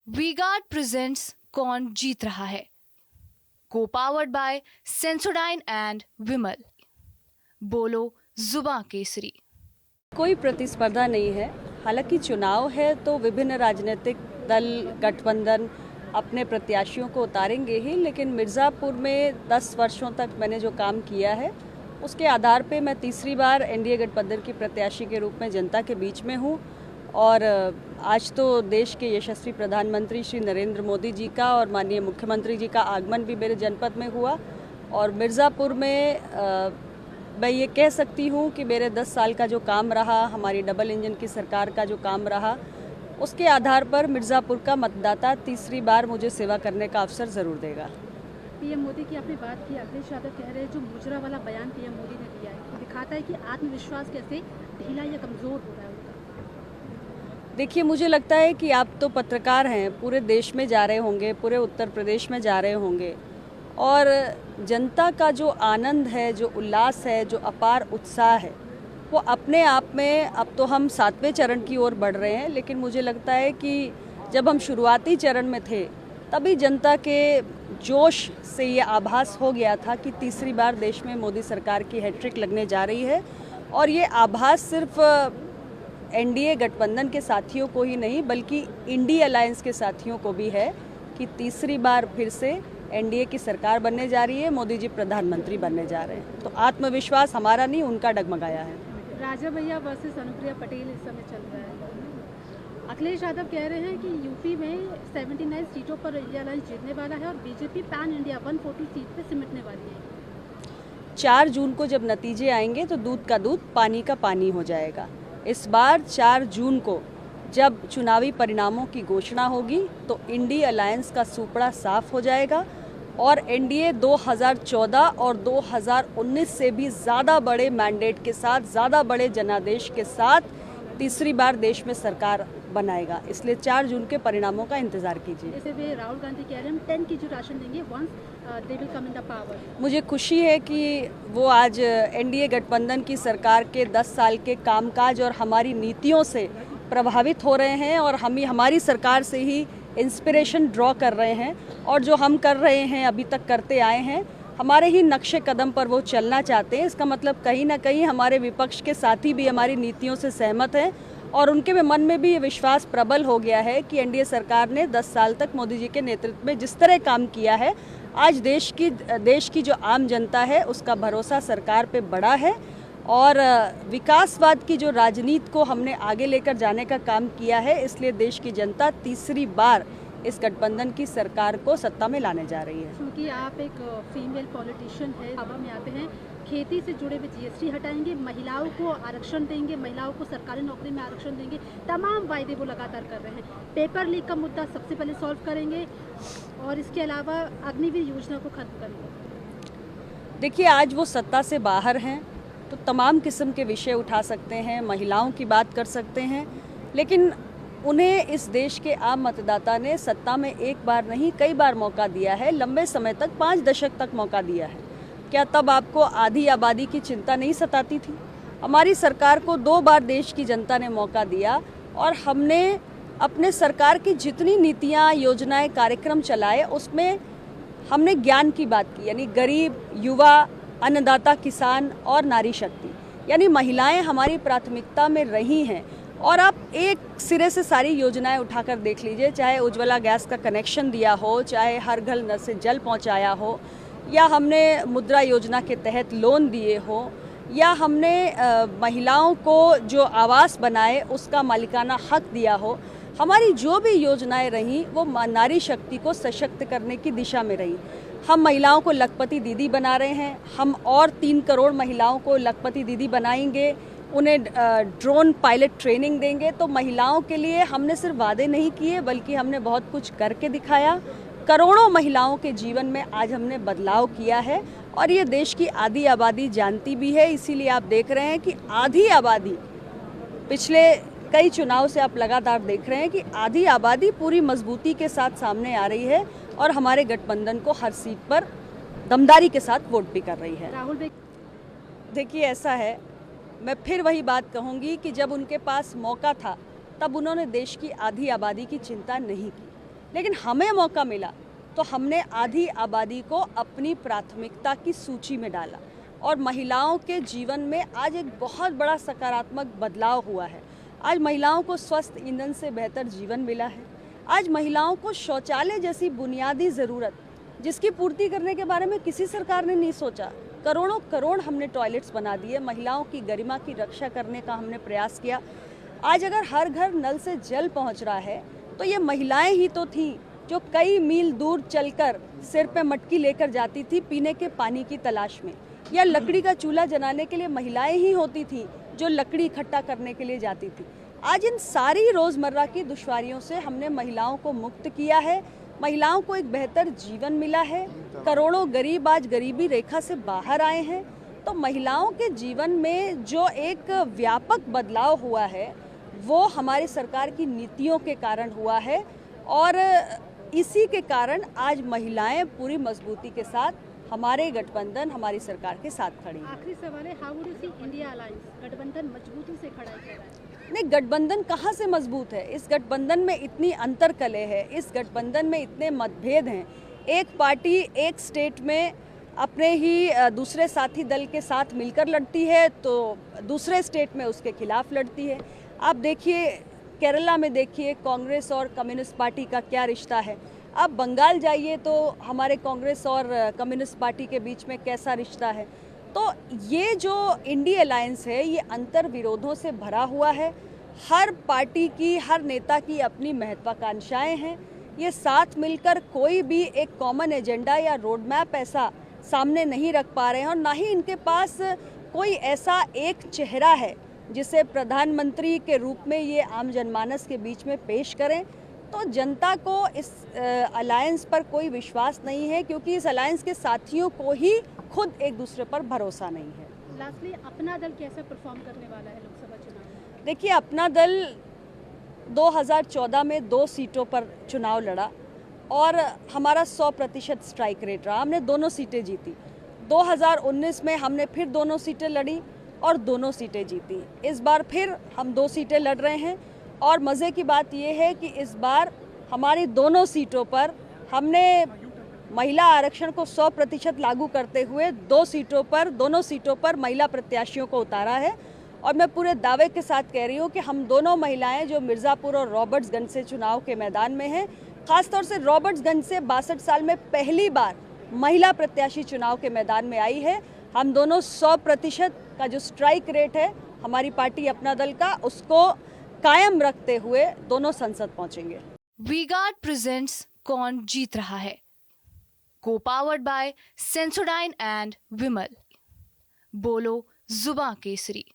V-Guard presents कौन जीत रहा है, को पावर्ड बाय सेंसोडाइन एंड विमल। बोलो जुबां केसरी। कोई प्रतिस्पर्धा नहीं है। हालांकि चुनाव है तो विभिन्न राजनीतिक दल गठबंधन अपने प्रत्याशियों को उतारेंगे ही, लेकिन मिर्ज़ापुर में 10 वर्षों तक मैंने जो काम किया है उसके आधार पे मैं तीसरी बार एनडीए गठबंधन की प्रत्याशी के रूप में जनता के बीच में हूँ। और आज तो देश के यशस्वी प्रधानमंत्री श्री नरेंद्र मोदी जी का और माननीय मुख्यमंत्री जी का आगमन भी मेरे जनपद में हुआ। और मिर्ज़ापुर में मैं ये कह सकती हूँ कि मेरे 10 साल का जो काम रहा, हमारी डबल इंजन की सरकार का जो काम रहा, उसके आधार पर मिर्ज़ापुर का मतदाता तीसरी बार मुझे सेवा करने का अवसर ज़रूर देगा। पीएम मोदी की आपने बात की, अखिलेश यादव कह रहे हैं जो मुजरा वाला बयान पीएम मोदी ने दिया है तो दिखाता है कि आत्मविश्वास कैसे ढीला या कमज़ोर हो रहा है उनका। देखिए, मुझे लगता है कि आप तो पत्रकार हैं, पूरे देश में जा रहे होंगे, पूरे उत्तर प्रदेश में जा रहे होंगे, और जनता का जो आनंद है, जो उल्लास है, जो अपार उत्साह है, वो अपने आप में, अब तो हम 7वें चरण की ओर बढ़ रहे हैं, लेकिन मुझे लगता है कि जब हम शुरुआती चरण में थे तभी जनता के जोश से ये आभास हो गया था कि तीसरी बार देश में मोदी सरकार की हैट्रिक लगने जा रही है। और ये आभास सिर्फ एनडीए गठबंधन के साथियों को ही नहीं बल्कि इंडी अलायंस के साथियों को भी है कि तीसरी बार फिर से एनडीए की सरकार बनने जा रही है, मोदी जी प्रधानमंत्री बनने जा रहे हैं। तो आत्मविश्वास हमारा नहीं, उनका डगमगाया है। राजा भैया वर्सेस अनुप्रिया पटेल इस समय चल रहा है। अखिलेश यादव कह रहे हैं कि यूपी में 79 सीटों पर इंडिया अलायंस जीतने वाला है और बीजेपी पैन इंडिया 140 सीट पे सिमटने वाली है। 4 जून को जब नतीजे आएंगे तो दूध का दूध, पानी का पानी हो जाएगा। इस बार 4 जून को जब चुनावी परिणामों की घोषणा होगी तो इंडी अलायंस का सुपड़ा साफ हो जाएगा और एनडीए 2014 और 2019 से भी ज़्यादा बड़े मैंडेट के साथ, ज़्यादा बड़े जनादेश के साथ तीसरी बार देश में सरकार बनाएगा। इसलिए 4 जून के परिणामों का इंतजार कीजिए। जैसे वे राहुल गांधी कह रहे हैं 10 केजी राशन देंगे once they will come in the power. मुझे खुशी है कि वो आज एनडीए गठबंधन की सरकार के 10 साल के कामकाज और हमारी नीतियों से प्रभावित हो रहे हैं और हम हमारी सरकार से ही इंस्पिरेशन ड्रॉ कर रहे हैं। और जो हम कर रहे हैं, अभी तक करते आए हैं, हमारे ही नक्शे कदम पर वो चलना चाहते हैं। इसका मतलब कहीं ना कहीं हमारे विपक्ष के साथी भी हमारी नीतियों से सहमत हैं और उनके मन में भी ये विश्वास प्रबल हो गया है कि एनडीए सरकार ने 10 साल तक मोदी जी के नेतृत्व में जिस तरह काम किया है, आज देश की जो आम जनता है उसका भरोसा सरकार पे बढ़ा है। और विकासवाद की जो राजनीति को हमने आगे लेकर जाने का काम किया है, इसलिए देश की जनता तीसरी बार इस गठबंधन की सरकार को सत्ता में लाने जा रही है। क्योंकि आप एक फीमेल पॉलिटिशियन है, हवा में आते हैं, खेती से जुड़े हुए जीएसटी हटाएंगे, महिलाओं को आरक्षण देंगे, महिलाओं को सरकारी नौकरी में आरक्षण देंगे, तमाम वायदे वो लगातार कर रहे हैं। पेपर लीक का मुद्दा सबसे पहले सॉल्व करेंगे और इसके अलावा अग्निवीर योजना को खत्म करेंगे। देखिए, आज वो सत्ता से बाहर हैं तो तमाम किस्म के विषय उठा सकते हैं, महिलाओं की बात कर सकते हैं, लेकिन उन्हें इस देश के आम मतदाता ने सत्ता में एक बार नहीं कई बार मौका दिया है, लंबे समय तक, 5 दशक तक मौका दिया है। क्या तब आपको आधी आबादी की चिंता नहीं सताती थी? हमारी सरकार को 2 बार देश की जनता ने मौका दिया और हमने अपने सरकार की जितनी नीतियाँ, योजनाएं, कार्यक्रम चलाए उसमें हमने ज्ञान की बात की, यानी गरीब, युवा, अन्नदाता, किसान और नारी शक्ति, यानी महिलाएं हमारी प्राथमिकता में रही हैं। और आप एक सिरे से सारी योजनाएं उठाकर देख लीजिए, चाहे उज्ज्वला गैस का कनेक्शन दिया हो, चाहे हर घर नल से जल पहुंचाया हो, या हमने मुद्रा योजना के तहत लोन दिए हो, या हमने महिलाओं को जो आवास बनाए उसका मालिकाना हक दिया हो। हमारी जो भी योजनाएं रहीं वो नारी शक्ति को सशक्त करने की दिशा में रही। हम महिलाओं को लखपति दीदी बना रहे हैं, हम और 3 करोड़ महिलाओं को लखपति दीदी बनाएंगे, उन्हें ड्रोन पायलट ट्रेनिंग देंगे। तो महिलाओं के लिए हमने सिर्फ वादे नहीं किए बल्कि हमने बहुत कुछ करके दिखाया। करोड़ों महिलाओं के जीवन में आज हमने बदलाव किया है और ये देश की आधी आबादी जानती भी है। इसीलिए आप देख रहे हैं कि आधी आबादी, पिछले कई चुनाव से आप लगातार देख रहे हैं कि आधी आबादी पूरी मजबूती के साथ सामने आ रही है और हमारे गठबंधन को हर सीट पर दमदारी के साथ वोट भी कर रही है। राहुल भाई, देखिए, ऐसा है, मैं फिर वही बात कहूँगी कि जब उनके पास मौका था तब उन्होंने देश की आधी आबादी की चिंता नहीं की। लेकिन हमें मौका मिला तो हमने आधी आबादी को अपनी प्राथमिकता की सूची में डाला और महिलाओं के जीवन में आज एक बहुत बड़ा सकारात्मक बदलाव हुआ है। आज महिलाओं को स्वस्थ ईंधन से बेहतर जीवन मिला है। आज महिलाओं को शौचालय जैसी बुनियादी ज़रूरत जिसकी पूर्ति करने के बारे में किसी सरकार ने नहीं सोचा, करोड़ों करोड़ हमने टॉयलेट्स बना दिए। महिलाओं की गरिमा की रक्षा करने का हमने प्रयास किया। आज अगर हर घर नल से जल पहुंच रहा है तो ये महिलाएं ही तो थीं जो कई मील दूर चलकर सिर पे मटकी लेकर जाती थी पीने के पानी की तलाश में, या लकड़ी का चूल्हा जलाने के लिए महिलाएं ही होती थी जो लकड़ी इकट्ठा करने के लिए जाती थी। आज इन सारी रोज़मर्रा की दुश्वारियों से हमने महिलाओं को मुक्त किया है, महिलाओं को एक बेहतर जीवन मिला है। करोड़ों गरीब आज गरीबी रेखा से बाहर आए हैं। तो महिलाओं के जीवन में जो एक व्यापक बदलाव हुआ है वो हमारी सरकार की नीतियों के कारण हुआ है और इसी के कारण आज महिलाएं पूरी मजबूती के साथ हमारे गठबंधन, हमारी सरकार के साथ खड़ी हैं। आखिरी सवाल है, how would you see India alliance? गठबंधन मजबूती से खड़ा है। नहीं, गठबंधन कहाँ से मजबूत है? इस गठबंधन में इतनी अंतरकलह है, इस गठबंधन में इतने मतभेद हैं। एक पार्टी एक स्टेट में अपने ही दूसरे साथी दल के साथ मिलकर लड़ती है तो दूसरे स्टेट में उसके खिलाफ लड़ती है। आप देखिए केरला में, देखिए कांग्रेस और कम्युनिस्ट पार्टी का क्या रिश्ता है। आप बंगाल जाइए तो हमारे कांग्रेस और कम्युनिस्ट पार्टी के बीच में कैसा रिश्ता है। तो ये जो इंडिया अलायंस है ये अंतर विरोधों से भरा हुआ है। हर पार्टी की, हर नेता की अपनी महत्वाकांक्षाएं हैं। ये साथ मिलकर कोई भी एक कॉमन एजेंडा या रोड मैप ऐसा सामने नहीं रख पा रहे हैं और ना ही इनके पास कोई ऐसा एक चेहरा है जिसे प्रधानमंत्री के रूप में ये आम जनमानस के बीच में पेश करें। तो जनता को इस अलायंस पर कोई विश्वास नहीं है क्योंकि इस अलायंस के साथियों को ही खुद एक दूसरे पर भरोसा नहीं है। लास्टली, अपना दल कैसा परफॉर्म करने वाला है लोकसभा चुनाव? देखिए, अपना दल 2014 में 2 सीटों पर चुनाव लड़ा और हमारा 100% स्ट्राइक रेट रहा। हमने दोनों सीटें जीती। 2019 में हमने फिर दोनों सीटें लड़ी और दोनों सीटें जीती। इस बार फिर हम 2 सीटें लड़ रहे हैं और मज़े की बात यह है कि इस बार हमारी दोनों सीटों पर हमने महिला आरक्षण को 100% लागू करते हुए दोनों सीटों पर महिला प्रत्याशियों को उतारा है। और मैं पूरे दावे के साथ कह रही हूँ कि हम दोनों महिलाएं जो मिर्ज़ापुर और रॉबर्ट्सगंज से चुनाव के मैदान में हैं, ख़ासतौर से रॉबर्ट्सगंज से 62 साल में पहली बार महिला प्रत्याशी चुनाव के मैदान में आई है। हम दोनों 100% का जो स्ट्राइक रेट है हमारी पार्टी अपना दल का, उसको कायम रखते हुए दोनों संसद पहुंचेंगे। वी-गार्ड प्रेजेंट्स कौन जीत रहा है, को पावर्ड बाय सेंसोडाइन एंड विमल। बोलो जुबां केसरी।